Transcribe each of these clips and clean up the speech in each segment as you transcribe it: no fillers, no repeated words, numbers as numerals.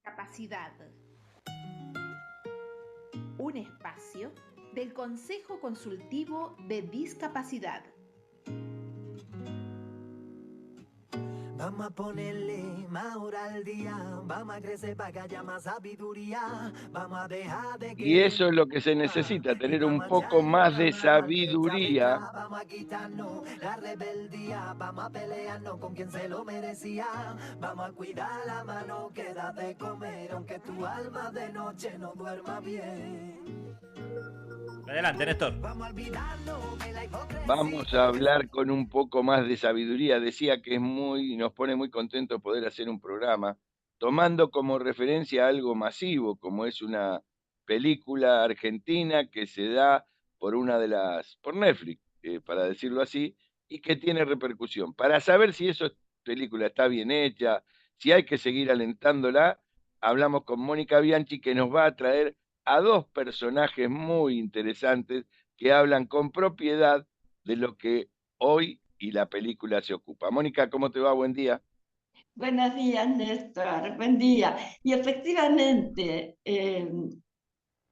Capacidad. Un espacio del Consejo Consultivo de Discapacidad. Vamos a ponerle más hora al día, vamos a crecer para que haya más sabiduría, vamos a dejar de Y que... eso es lo que se necesita, y tener un vamos a poco echarle más una de mano al que está sabiduría. detrás, vamos a quitarnos la rebeldía, vamos a pelearnos con quien se lo merecía, vamos a cuidar la mano que da de comer, aunque tu alma de noche no duerma bien. Adelante, Néstor. Vamos a hablar con un poco más de sabiduría. Decía que nos pone muy contentos poder hacer un programa tomando como referencia algo masivo, como es una película argentina que se da por por Netflix, para decirlo así, y que tiene repercusión. Para saber si esa película está bien hecha, si hay que seguir alentándola, hablamos con Mónica Bianchi, que nos va a traer a dos personajes muy interesantes que hablan con propiedad de lo que hoy y la película se ocupa. Mónica, ¿cómo te va? Buen día. Buenos días, Néstor. Buen día. Y efectivamente,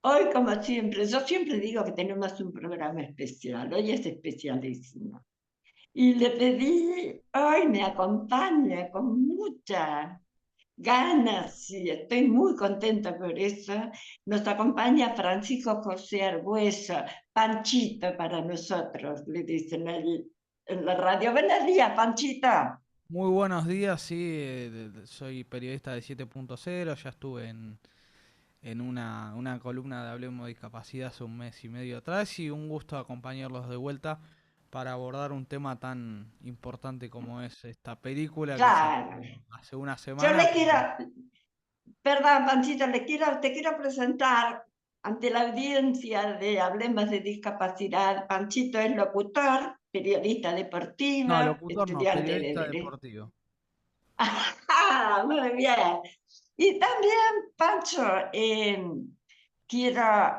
hoy como siempre, yo siempre digo que tenemos un programa especial. Hoy es especialísimo. Y le pedí, hoy me acompaña con muchas ganas y estoy muy contenta por eso. Nos acompaña Francisco José Argüello, Panchito para nosotros, le dicen ahí en la radio. Buenos días, Panchito. Muy buenos días, sí, soy periodista de 7.0, ya estuve en una columna de Hablemos de Discapacidad hace un mes y medio atrás y un gusto acompañarlos de vuelta para abordar un tema tan importante como es esta película que se Claro. estrenó hace una Yo semana. le quiero, perdón, Panchito, te quiero presentar ante la audiencia de Hablemos de Discapacidad. Panchito es locutor, periodista No, deportiva, locutor no, estudiante de periodista Derecho. deportivo. Ah, muy bien. Y también, Pancho, quiero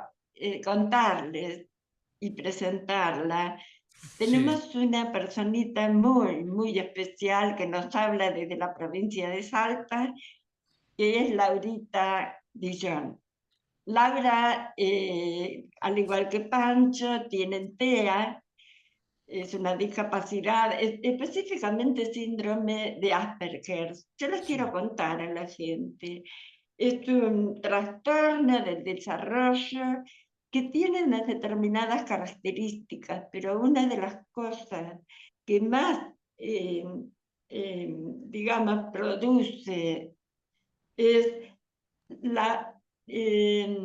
contarles y presentarla. Sí, Tenemos una personita muy, muy especial que nos habla desde la provincia de Salta, que es Laurita Dillon. Laura, al igual que Pancho, tiene TEA, es una discapacidad, específicamente síndrome de Asperger. Yo les quiero sí, contar a la gente. Es un trastorno del desarrollo que tiene unas determinadas características, pero una de las cosas que más, digamos, produce es la, eh,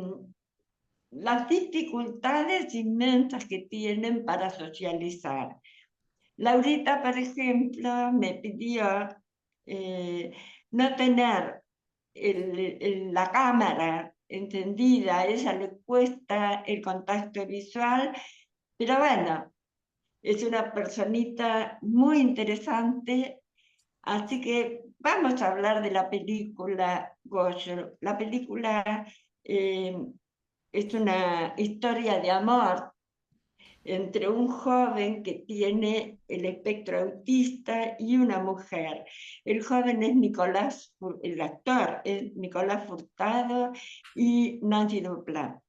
las dificultades inmensas que tienen para socializar. Laurita, por ejemplo, me pidió no tener la cámara encendida, a ella le cuesta el contacto visual, pero bueno, es una personita muy interesante, así que vamos a hablar de la película Goyo. La película eh, es una historia de amor entre un joven que tiene el espectro autista y una mujer. El joven es el actor es Nicolás Furtado y Nancy Duplat.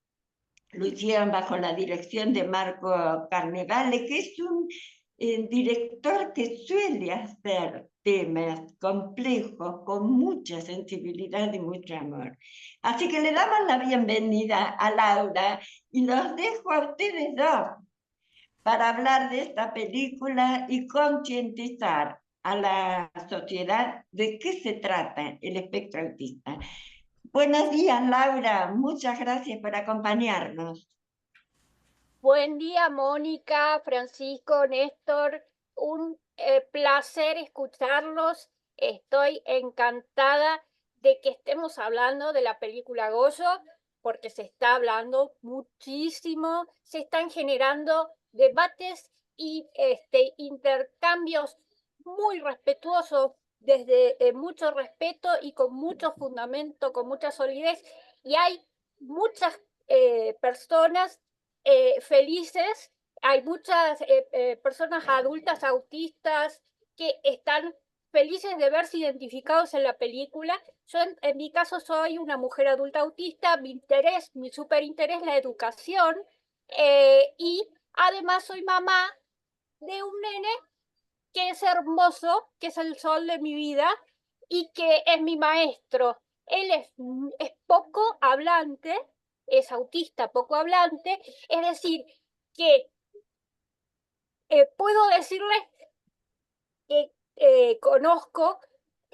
Lo hicieron bajo la dirección de Marco Carnevale, que es un director que suele hacer temas complejos con mucha sensibilidad y mucho amor. Así que le damos la bienvenida a Laura y los dejo a ustedes dos para hablar de esta película y concientizar a la sociedad de qué se trata el espectro autista. Buenos días, Laura. Muchas gracias por acompañarnos. Buen día, Mónica, Francisco, Néstor. Un placer escucharlos. Estoy encantada de que estemos hablando de la película Goyo, porque se está hablando muchísimo, se están generando debates y intercambios muy respetuosos, desde mucho respeto y con mucho fundamento, con mucha solidez. Y hay muchas personas felices. Hay muchas personas adultas autistas que están felices de verse identificados en la película. Yo en mi caso soy una mujer adulta autista, mi súper interés es la educación, y además soy mamá de un nene que es hermoso, que es el sol de mi vida y que es mi maestro. Él es poco hablante, es autista poco hablante, es decir, que puedo decirles que conozco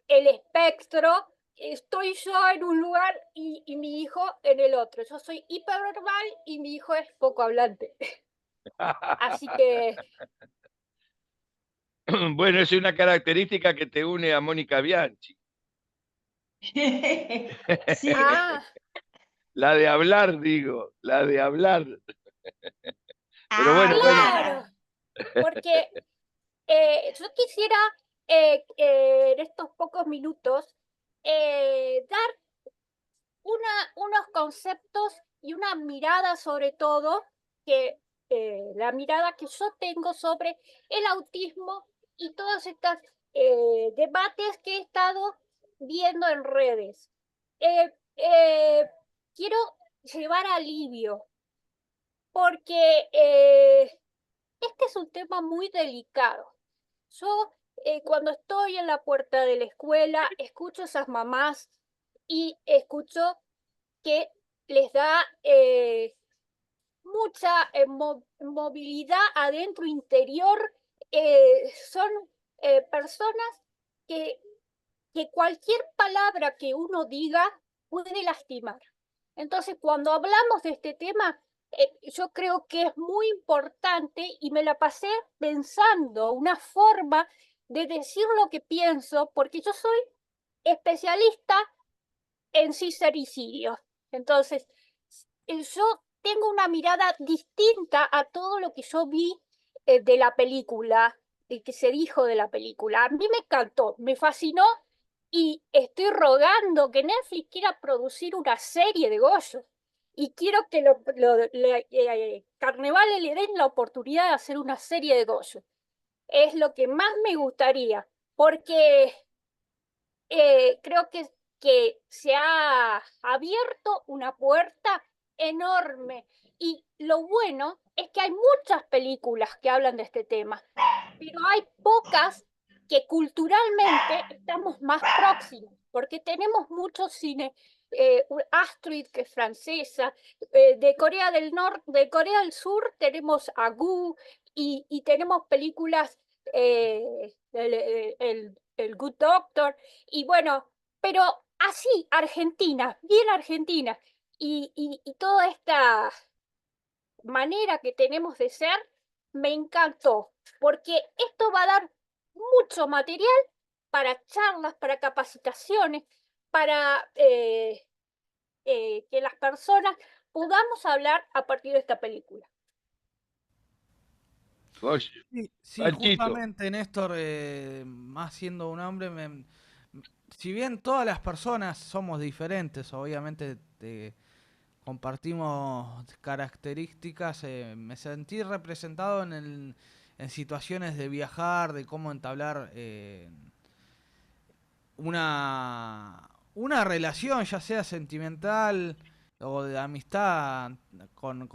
el espectro, estoy yo en un lugar y mi hijo en el otro. Yo soy hiperverbal y mi hijo es poco hablante. Así que Bueno, es una característica que te une a Mónica Bianchi. Sí. La de hablar, digo, la de hablar. Pero bueno, claro, porque yo quisiera en estos pocos minutos dar unos conceptos y una mirada sobre todo, que la mirada que yo tengo sobre el autismo y todos estos debates que he estado viendo en redes. Quiero llevar alivio porque este es un tema muy delicado. Yo cuando estoy en la puerta de la escuela escucho a esas mamás y escucho que les da mucha movilidad adentro, interior. Son personas que, que cualquier palabra que uno diga puede lastimar. Entonces, cuando hablamos de este tema, yo creo que es muy importante y me la pasé pensando una forma de decir lo que pienso, porque yo soy especialista en sincericidio. Entonces, yo tengo una mirada distinta a todo lo que yo vi de la película, de que se dijo de la película. A mí me encantó, me fascinó y estoy rogando que Netflix quiera producir una serie de Goyo. Y quiero que Carnevale le den la oportunidad de hacer una serie de Goyo. Es lo que más me gustaría, porque creo que se ha abierto una puerta enorme. Y lo bueno es que hay muchas películas que hablan de este tema, pero hay pocas que culturalmente estamos más próximos, porque tenemos mucho cine. Astrid, que es francesa, de Corea del Norte, de Corea del Sur tenemos a Gu, y tenemos películas, el Good Doctor, y bueno, pero así, Argentina, bien Argentina, y toda esta manera que tenemos de ser, me encantó, porque esto va a dar mucho material para charlas, para capacitaciones, para que las personas podamos hablar a partir de esta película. Goyo, Sí, Panchito. justamente, Néstor, más siendo un hombre, si bien todas las personas somos diferentes, obviamente compartimos características, me sentí representado en situaciones de viajar, de cómo entablar una relación, ya sea sentimental o de amistad con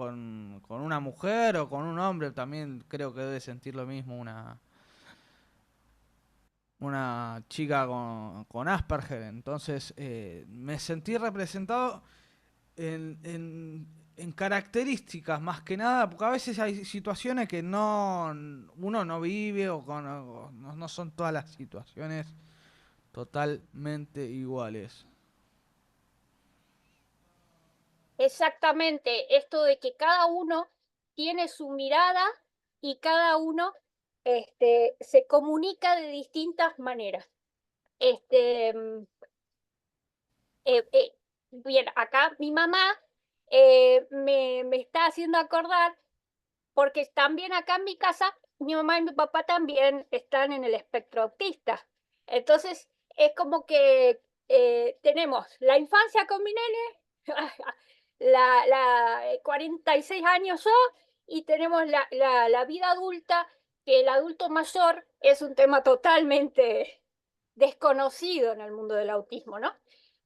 una mujer o con un hombre. También creo que debe sentir lo mismo una chica con Asperger. Entonces me sentí representado en características más que nada, porque a veces hay situaciones que uno no vive o no son todas las situaciones totalmente iguales. Exactamente, esto de que cada uno tiene su mirada y cada uno se comunica de distintas maneras. Bien, acá mi mamá me está haciendo acordar, porque también acá en mi casa, mi mamá y mi papá también están en el espectro autista. Entonces, es como que tenemos la infancia con mi nene, 46 años yo, y tenemos la vida adulta, que el adulto mayor es un tema totalmente desconocido en el mundo del autismo, ¿no?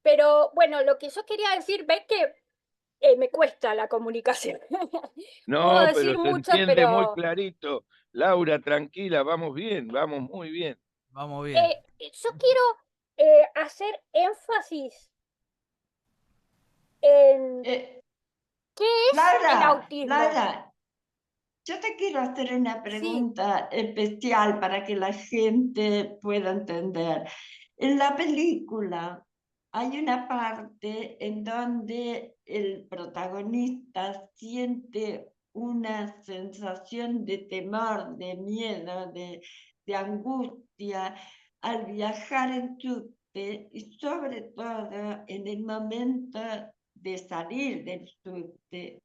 Pero bueno, lo que yo quería decir, ves que me cuesta la comunicación. Puedo No, pero decir se mucho, entiende muy pero clarito. Laura, tranquila, vamos bien, vamos muy bien. Vamos bien. yo quiero hacer énfasis en Eh, qué es el autismo. Laura, yo te quiero hacer una Sí, pregunta especial para que la gente pueda entender. En la película hay una parte en donde el protagonista siente una sensación de temor, de miedo, de angustia al viajar en subte y sobre todo en el momento de salir del subte.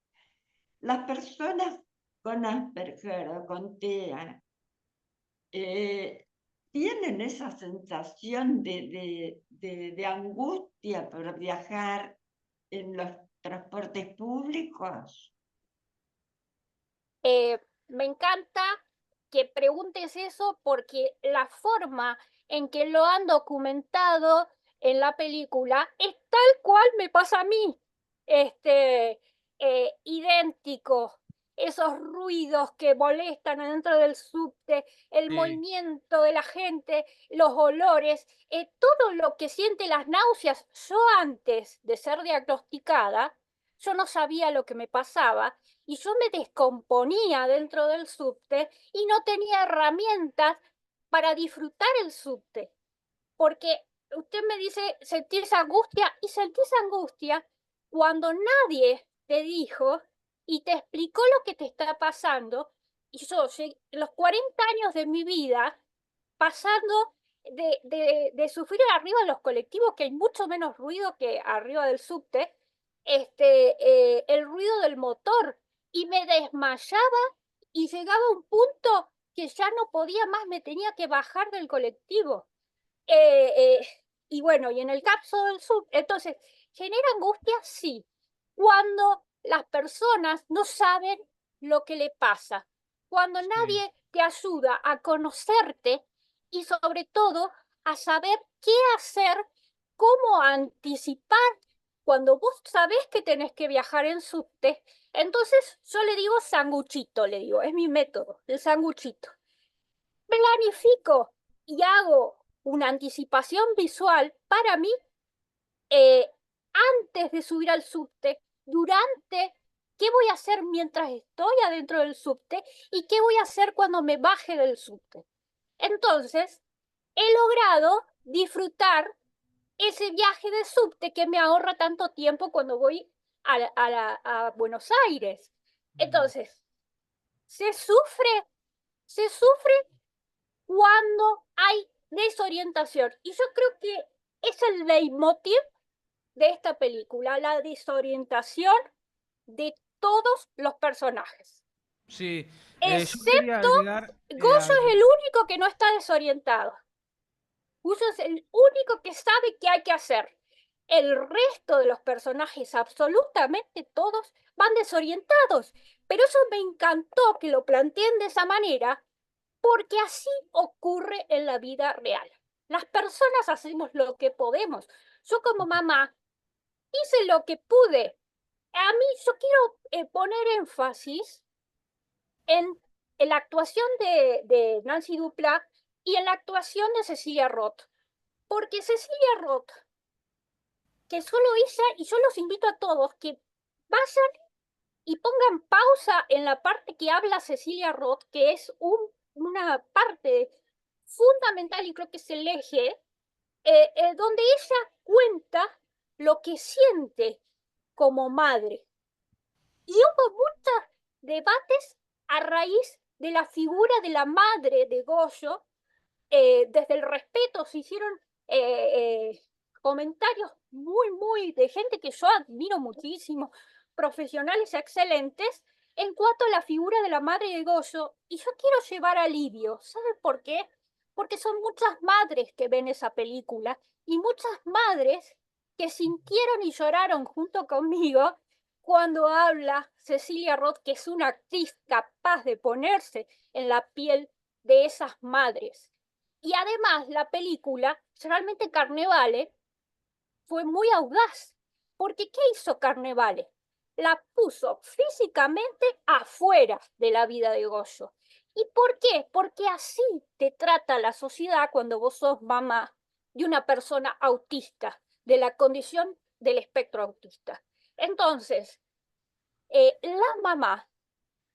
Las personas con Asperger o con TEA tienen esa sensación de angustia por viajar en los transportes públicos. me encanta que preguntes eso porque la forma en que lo han documentado en la película es tal cual me pasa a mí. Idéntico. Esos ruidos que molestan adentro del subte, el Sí. movimiento de la gente, los olores, todo lo que siente las náuseas. Yo antes de ser diagnosticada, yo no sabía lo que me pasaba y yo me descomponía dentro del subte y no tenía herramientas para disfrutar el subte. Porque usted me dice, ¿sentís angustia? Y sentís angustia cuando nadie te dijo y te explicó lo que te está pasando. Y yo, los 40 años de mi vida, pasando de sufrir arriba de los colectivos, que hay mucho menos ruido que arriba del subte, el ruido del motor, y me desmayaba y llegaba a un punto que ya no podía más, me tenía que bajar del colectivo. Y bueno, y en el caso del subte, entonces, ¿genera angustia? Sí. Cuando las personas no saben lo que le pasa, cuando Sí. nadie te ayuda a conocerte y sobre todo a saber qué hacer, cómo anticipar cuando vos sabés que tenés que viajar en subte. Entonces yo le digo sanguchito, le digo, es mi método, el sanguchito. Planifico y hago una anticipación visual para mí antes de subir al subte, durante, qué voy a hacer mientras estoy adentro del subte y qué voy a hacer cuando me baje del subte. Entonces, he logrado disfrutar ese viaje de subte que me ahorra tanto tiempo cuando voy a Buenos Aires. Entonces, se sufre cuando hay desorientación. Y yo creo que es el leitmotiv de esta película, la desorientación de todos los personajes. Sí. Yo quería Excepto agregar Goyo algo. es el único que no está desorientado. Goyo es el único que sabe qué hay que hacer. El resto de los personajes, absolutamente todos, van desorientados. Pero eso me encantó que lo planteen de esa manera, porque así ocurre en la vida real. Las personas hacemos lo que podemos. Yo como mamá hice lo que pude. A mí yo quiero poner énfasis en la actuación de Nancy Dupláa y en la actuación de Cecilia Roth. Porque Cecilia Roth, que solo ella, y yo los invito a todos que vayan y pongan pausa en la parte que habla Cecilia Roth, que es una parte fundamental y creo que es el eje, donde ella cuenta lo que siente como madre. Y hubo muchos debates a raíz de la figura de la madre de Goyo. Desde el respeto se hicieron comentarios muy de gente que yo admiro muchísimo, profesionales excelentes, en cuanto a la figura de la madre de Goyo. Y yo quiero llevar alivio. ¿Saben por qué? Porque son muchas madres que ven esa película y muchas madres que sintieron y lloraron junto conmigo cuando habla Cecilia Roth, que es una actriz capaz de ponerse en la piel de esas madres. Y además la película, realmente Carnevale, fue muy audaz, porque ¿qué hizo Carnevale? La puso físicamente afuera de la vida de Goyo. ¿Y por qué? Porque así te trata la sociedad cuando vos sos mamá de una persona autista, de la condición del espectro autista. Entonces, las mamás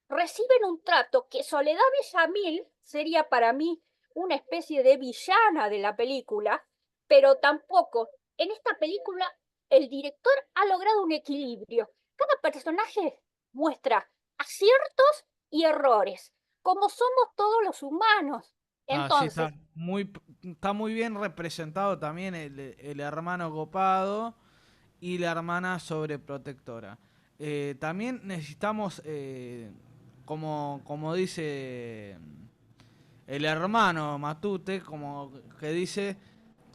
reciben un trato que Soledad Villamil sería para mí una especie de villana de la película, pero tampoco. En esta película el director ha logrado un equilibrio. Cada personaje muestra aciertos y errores, como somos todos los humanos. Ah, sí, Entonces, está muy bien representado también el hermano copado y la hermana sobreprotectora. También necesitamos, como dice el hermano Matute, como que dice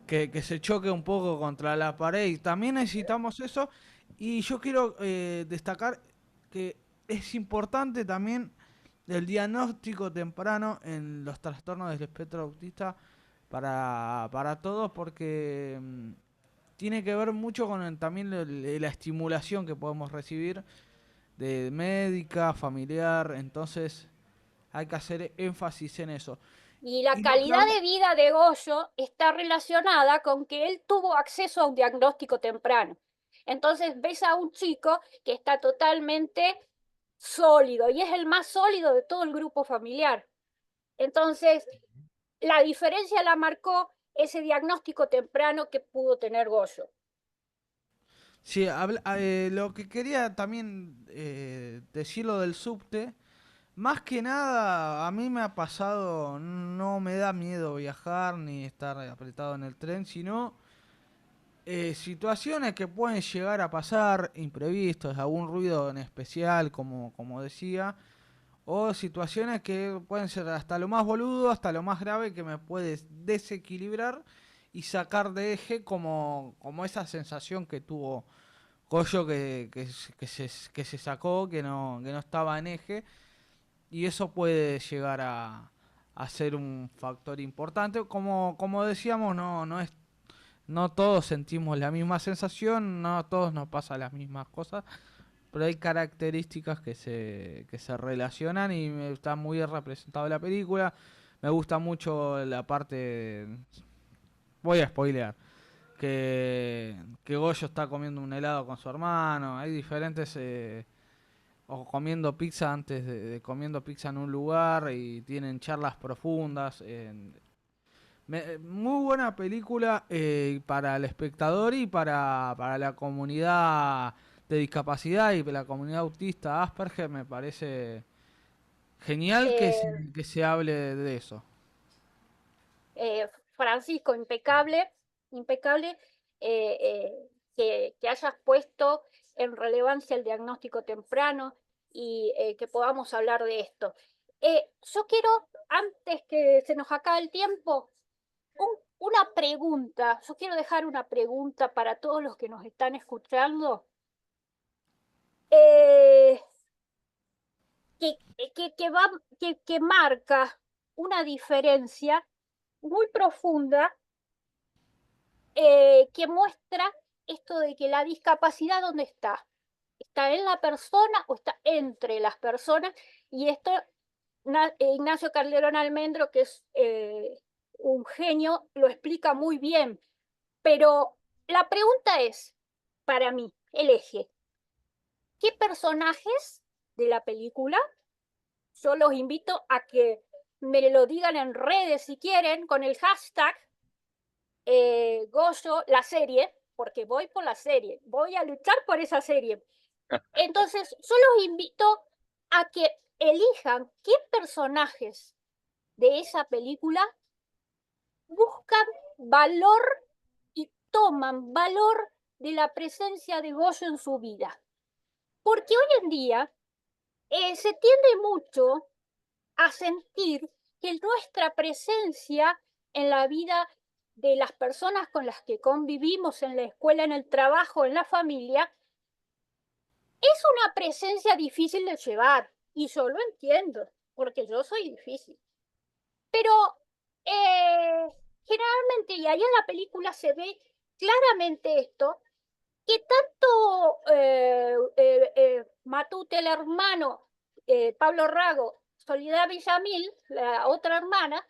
que se choque un poco contra la pared. Y también necesitamos eso. Y yo quiero destacar que es importante también el diagnóstico temprano en los trastornos del espectro autista para todos, porque tiene que ver mucho con también la estimulación que podemos recibir de médica, familiar. Entonces hay que hacer énfasis en eso. y la Y lo que calidad habla- de vida de Goyo está relacionada con que él tuvo acceso a un diagnóstico temprano. Entonces ves a un chico que está totalmente sólido y es el más sólido de todo el grupo familiar. Entonces, la diferencia la marcó ese diagnóstico temprano que pudo tener Goyo. Sí, lo que quería también decirlo del subte, más que nada a mí me ha pasado, no me da miedo viajar ni estar apretado en el tren, sino situaciones que pueden llegar a pasar, imprevistos, algún ruido en especial, como decía, o situaciones que pueden ser hasta lo más boludo, hasta lo más grave, que me puede desequilibrar y sacar de eje, como esa sensación que tuvo Goyo que se sacó, que no estaba en eje, y eso puede llegar a ser un factor importante. Como decíamos, no todos sentimos la misma sensación, no a todos nos pasa las mismas cosas, pero hay características que se relacionan y está muy bien representado en la película. Me gusta mucho la parte, voy a spoilear, que Goyo está comiendo un helado con su hermano. Hay diferentes, o comiendo pizza antes de comiendo pizza en un lugar, y tienen charlas profundas. Muy buena película para el espectador y para la comunidad de discapacidad y la comunidad autista Asperger. Me parece genial que se, Eh, que se hable de eso. Francisco, impecable, impecable que hayas puesto en relevancia el diagnóstico temprano y que podamos hablar de esto. Yo quiero, antes que se nos acabe el tiempo, una pregunta. Yo quiero dejar una pregunta para todos los que nos están escuchando. Eh, que marca una diferencia muy profunda que muestra esto de que la discapacidad, ¿dónde está? ¿Está en la persona o está entre las personas? Y esto Ignacio Calderón Almendro, que es un genio, lo explica muy bien. Pero la pregunta es, para mí, el eje, ¿qué personajes de la película? Yo los invito a que me lo digan en redes si quieren, con el hashtag Goyo, la serie, porque voy por la serie, voy a luchar por esa serie. Entonces, yo los invito a que elijan qué personajes de esa película buscan valor y toman valor de la presencia de Goyo en su vida. Porque hoy en día se tiende mucho a sentir que nuestra presencia en la vida de las personas con las que convivimos en la escuela, en el trabajo, en la familia, es una presencia difícil de llevar. Y yo lo entiendo, porque yo soy difícil. Pero eh, generalmente, y ahí en la película se ve claramente esto, que tanto Matute, el hermano, Pablo Rago, Soledad Villamil, la otra hermana,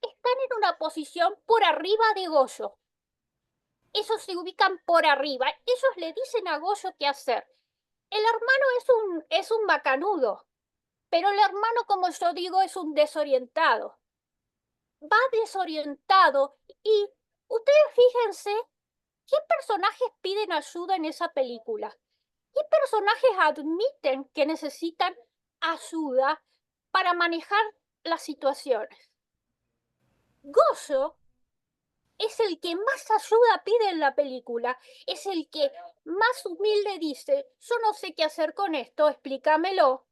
están en una posición por arriba de Goyo. Ellos se ubican por arriba. Ellos le dicen a Goyo qué hacer. El hermano es un macanudo, pero el hermano, como yo digo, es un desorientado. Va desorientado y ustedes fíjense qué personajes piden ayuda en esa película. ¿Qué personajes admiten que necesitan ayuda para manejar las situaciones? Goyo es el que más ayuda pide en la película, es el que más humilde dice, yo no sé qué hacer con esto, explícamelo,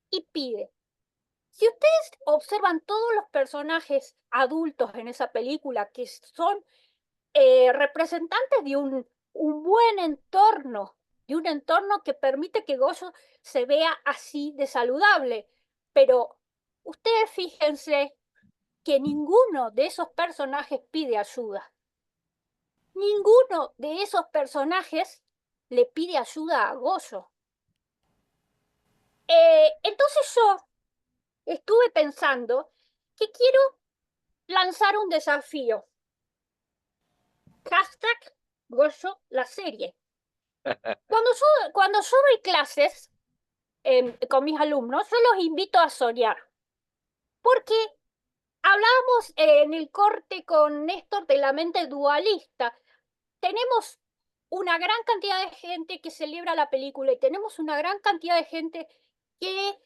y pide. Si ustedes observan todos los personajes adultos en esa película, que son representantes de un buen entorno, de un entorno que permite que Goyo se vea así de saludable, pero ustedes fíjense que ninguno de esos personajes pide ayuda. Ninguno de esos personajes le pide ayuda a Goyo. Entonces yo estuve pensando que quiero lanzar un desafío. Hashtag Goyo la serie. Cuando yo doy clases con mis alumnos, yo los invito a soñar. Porque hablábamos en el corte con Néstor de la mente dualista. Tenemos una gran cantidad de gente que celebra la película y tenemos una gran cantidad de gente que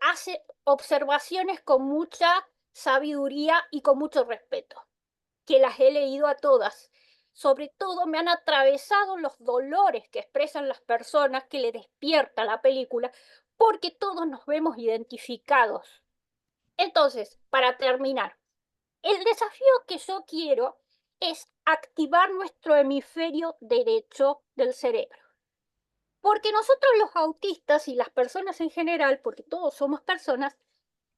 hace observaciones con mucha sabiduría y con mucho respeto, que las he leído a todas. Sobre todo me han atravesado los dolores que expresan las personas que le despierta la película, porque todos nos vemos identificados. Entonces, para terminar, el desafío que yo quiero es activar nuestro hemisferio derecho del cerebro. Porque nosotros los autistas y las personas en general, porque todos somos personas,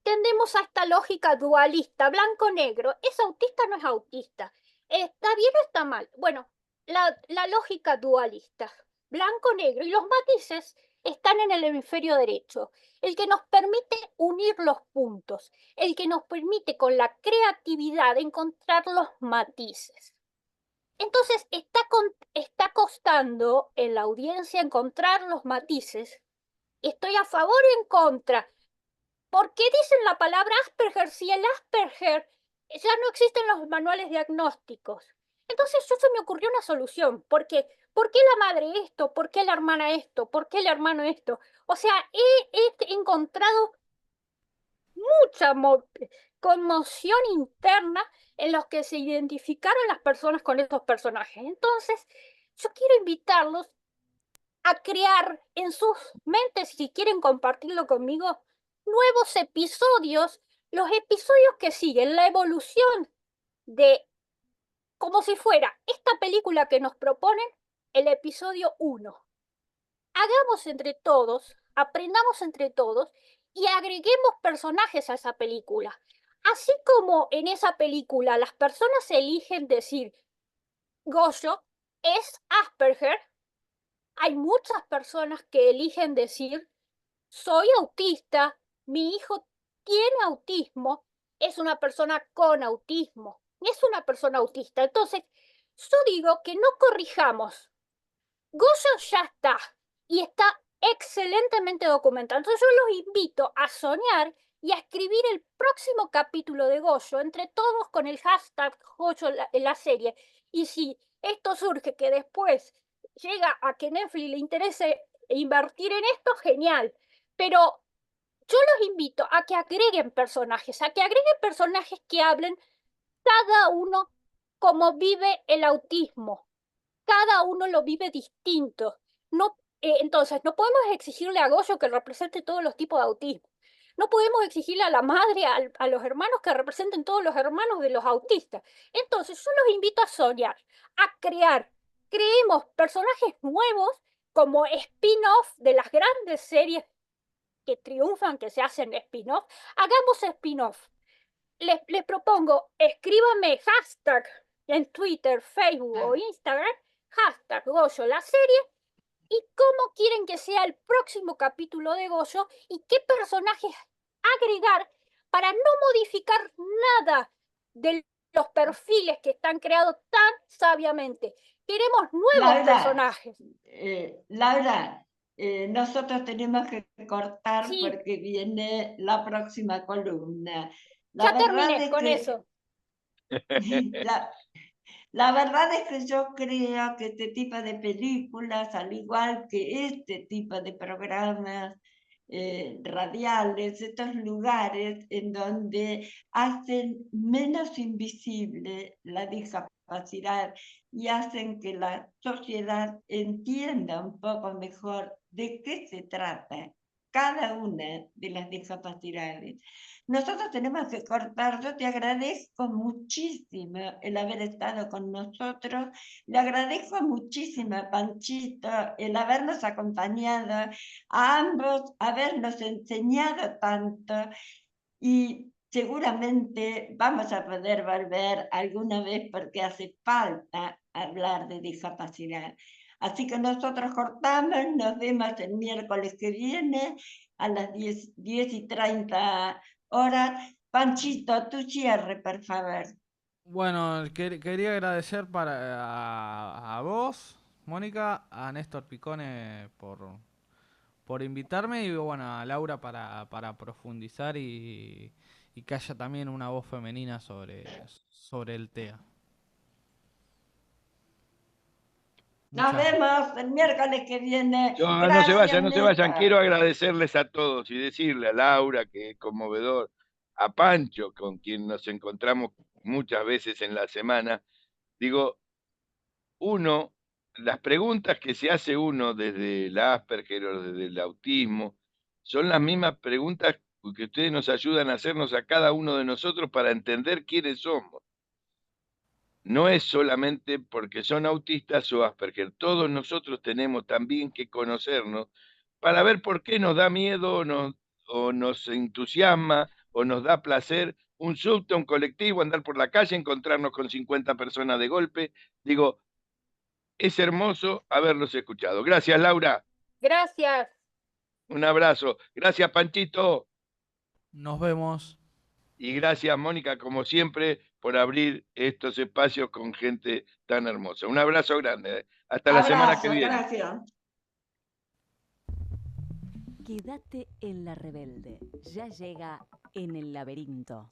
tendemos a esta lógica dualista, blanco-negro. ¿Es autista o no es autista? ¿Está bien o está mal? Bueno, la lógica dualista, blanco-negro, y los matices están en el hemisferio derecho, el que nos permite unir los puntos, el que nos permite con la creatividad encontrar los matices. Entonces, está costando en la audiencia encontrar los matices. Estoy a favor o en contra. ¿Por qué dicen la palabra Asperger si el Asperger ya no existen los manuales diagnósticos? Entonces yo se me ocurrió una solución. ¿Por qué? ¿Por qué la madre esto? ¿Por qué la hermana esto? ¿Por qué el hermano esto? O sea, he encontrado mucha conmoción interna en los que se identificaron las personas con estos personajes. Entonces, yo quiero invitarlos a crear en sus mentes, si quieren compartirlo conmigo, nuevos episodios, los episodios que siguen la evolución de, como si fuera esta película que nos proponen, el episodio 1. Hagamos entre todos, aprendamos entre todos y agreguemos personajes a esa película. Así como en esa película las personas eligen decir Goyo es Asperger, hay muchas personas que eligen decir soy autista, mi hijo tiene autismo, es una persona con autismo, es una persona autista. Entonces, yo digo que no corrijamos. Goyo ya está y está excelentemente documentado. Entonces, yo los invito a soñar y a escribir el próximo capítulo de Goyo, entre todos con el hashtag Goyo en la serie. Y si esto surge que después llega a que Netflix le interese invertir en esto, genial. Pero yo los invito a que agreguen personajes, que hablen cada uno como vive el autismo. Cada uno lo vive distinto. No, entonces, no podemos exigirle a Goyo que represente todos los tipos de autismo. No podemos exigirle a la madre, a los hermanos que representen todos los hermanos de los autistas. Entonces, yo los invito a soñar, a crear. Creemos personajes nuevos como spin-off de las grandes series que triunfan, que se hacen spin-off. Hagamos spin-off. les propongo, escríbanme hashtag en Twitter, Facebook o Instagram, hashtag Goyo la serie, y cómo quieren que sea el próximo capítulo de Goyo y qué personajes agregar para no modificar nada de los perfiles que están creados tan sabiamente. Queremos nuevos personajes. Laura, nosotros tenemos que cortar Sí. porque viene la próxima columna. Ya terminé con eso. La verdad es que yo creo que este tipo de películas, al igual que este tipo de programas radiales, estos lugares en donde hacen menos invisible la discapacidad y hacen que la sociedad entienda un poco mejor de qué se trata cada una de las discapacidades. Nosotros tenemos que cortar. Yo te agradezco muchísimo el haber estado con nosotros. Le agradezco muchísimo a Panchito el habernos acompañado, a ambos habernos enseñado tanto y seguramente vamos a poder volver alguna vez porque hace falta hablar de discapacidad. Así que nosotros cortamos, nos vemos el miércoles que viene a las 10:30 horas. Panchito, tu cierre, por favor. Bueno, quería agradecer a vos, Mónica, a Néstor Picone por invitarme y bueno, a Laura para profundizar y que haya también una voz femenina sobre el TEA. Nos vemos el miércoles que viene. No se Gracias, vayan, no se vayan. Néstor. Quiero agradecerles a todos y decirle a Laura, que es conmovedor, a Pancho, con quien nos encontramos muchas veces en la semana. Digo, las preguntas que se hace uno desde el Asperger o desde el autismo, son las mismas preguntas que ustedes nos ayudan a hacernos a cada uno de nosotros para entender quiénes somos. No es solamente porque son autistas o Asperger, todos nosotros tenemos también que conocernos para ver por qué nos da miedo o nos entusiasma o nos da placer un subte, un colectivo, andar por la calle, encontrarnos con 50 personas de golpe. Digo, es hermoso haberlos escuchado. Gracias, Laura. Gracias. Un abrazo. Gracias, Panchito. Nos vemos. Y gracias, Mónica, como siempre, por abrir estos espacios con gente tan hermosa. Un abrazo grande. Hasta la semana que viene. Gracias. Quédate en La Rebelde. Ya llega En el Laberinto.